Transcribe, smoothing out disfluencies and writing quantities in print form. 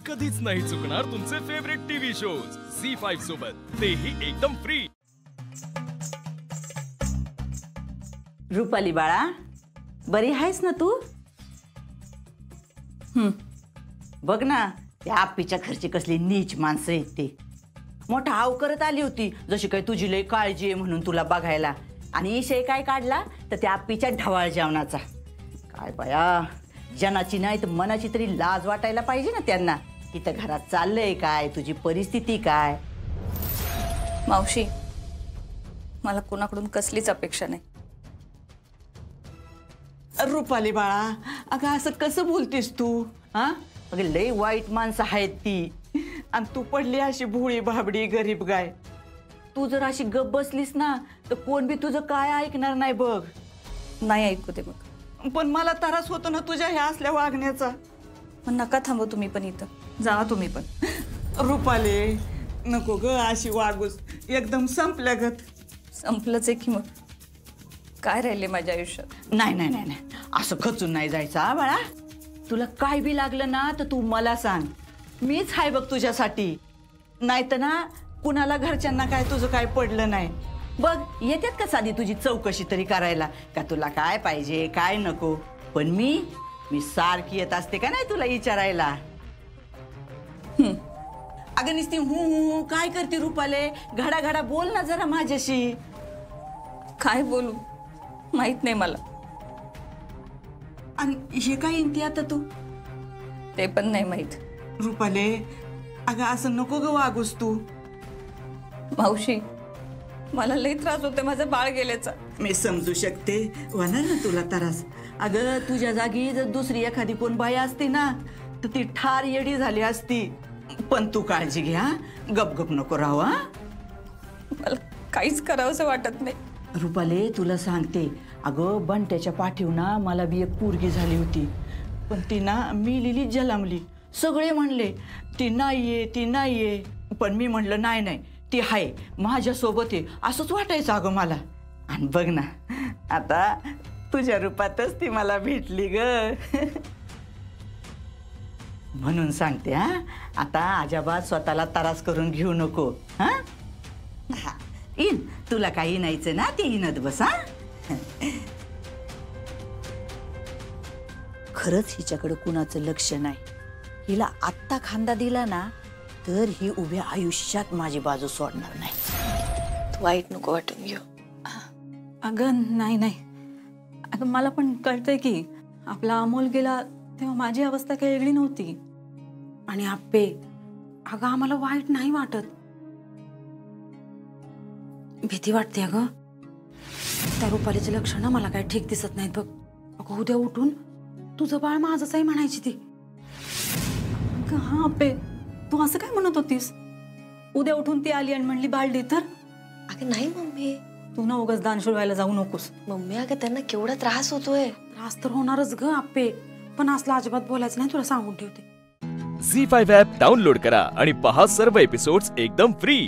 कधीच नाही चुकणार तुमचे फेवरेट टीव्ही शोज झी5 सोबत, तेही एकदम फ्री। रुपाली बाळा, बरी आहेस ना तू? बघ ना, त्या आप्पीच्या घरची कसली नीच माणसं आहेत ते। मोठा हाव करत आली होती जशी काही तुझी लय काळजी आहे म्हणून तुला बघायला, आणि इशय काय काढला तर त्या आप्पीच्या ढवाळ जेवणाचा। काय बाया, जनाची नाही तर मनाची तरी लाज वाटायला पाहिजे ना त्यांना। इथं घरात चाललंय काय, तुझी परिस्थिती काय? मावशी, मला कोणाकडून कसलीच अपेक्षा नाही। रुपाली बाळा, अगं असं कसं बोलतेस तू? हा, अगं लय वाईट माणसं आहेत ती, आणि तू पडली अशी भोळी भाबडी गरीब गाय। तू जर अशी गप बसलीस ना तर कोण बी तुझं काय ऐकणार नाही बघ। नाही ऐकू दे बघ, पण मला त्रास होतो ना तुझ्या ह्या असल्या वागण्याचा। पण नका थांबव तुम्ही पण, इथं जावा तुम्ही पण। रुपाली नको ग अशी वागूस, एकदम संपल्यागत। संपलंच आहे की मग काय राहिले माझ्या आयुष्यात? नाही नाही नाही नाही, असं खचून नाही जायचं हा बाळा। तुला काय बी लागलं ना तर तू मला सांग, मीच आहे बघ तुझ्यासाठी। नाही तर ना कुणाला घरच्यांना काय तुझं काय पडलं नाही बघ, येतात का साधी तुझी चौकशी तरी करायला का तुला काय पाहिजे काय नको। पण मी सारखी येत असते का नाही तुला विचारायला। अगं नुसती हू काय करते रुपाले? घडा घडा बोल ना जरा माझ्याशी। काय बोलू माहित नाही मला। आणि हे काय इंती आता तू? ते पण नाही माहित। रुपाले अगं असं नको ग वागूस तू। मावशी, मला लई त्रास होते माझं बाळ गेल्याचा। मी समजू शकते, होणार ना तुला त्रास। अगं तुझ्या जागी जर दुसरी एखादी कोण बाई असती ना तर ती ठार येडी झाली असती। पण तू काळजी घ्या, गप गप नको राहू हा। मला काहीच करावंसं वाटत नाही। रुपाले तुला सांगते, अगं बंट्याच्या पाठीव ना मला बी एक पोरगी झाली होती, पण ती ना मिलीली जलमली। सगळे म्हणले ती नाहीये ती नाहीये, पण मी म्हणलं नाही नाही ती आहे माझ्यासोबत आहे असंच वाटायचं अगं मला। आणि बघ ना आता तुझ्या रूपातच ती मला भेटली ग। म्हणून सांगते हा, आता अजिबात स्वतःला त्रास करून घेऊ नको हा। इन तुला काही नाहीचं ना ती इनत बस हा। खरंच हिच्याकडे कुणाचं लक्ष नाही, हिला आत्ता खांदा दिला ना तर ही उभ्या आयुष्यात माझी बाजू सोडणार नाही। तू वाईट नको वाटून घेऊ। अगं नाही नाही, अगं मला पण कळतंय की आपला अमोल गेला तेव्हा माझी अवस्था काही वेगळी नव्हती। आणि आप्पे, अगं आम्हाला वाईट नाही वाटत, भीती वाटते अगं। त्या रुपालीचे लक्षण मला काही ठीक दिसत नाहीत बघ। अगं उद्या उठून तुझं बाळ माझंच आहे म्हणायची ती। अगं हा आप्पे, तू असं काय म्हणत होतीस? उद्या उठून ती आली आणि म्हणली बाळ दे तर? अगं नाही मम्मी, तू ना उगाच दानशूर व्हायला जाऊ नकोस। मम्मी अगं त्यांना केवढा त्रास होतोय। त्रास तर होणारच ग आप्पे, पण असला अजिबात बोलायचं नाही, तुला सांगून ठेवते। झी5 ॲप डाउनलोड करा आणि पहा सर्व एपिसोड्स एकदम फ्री।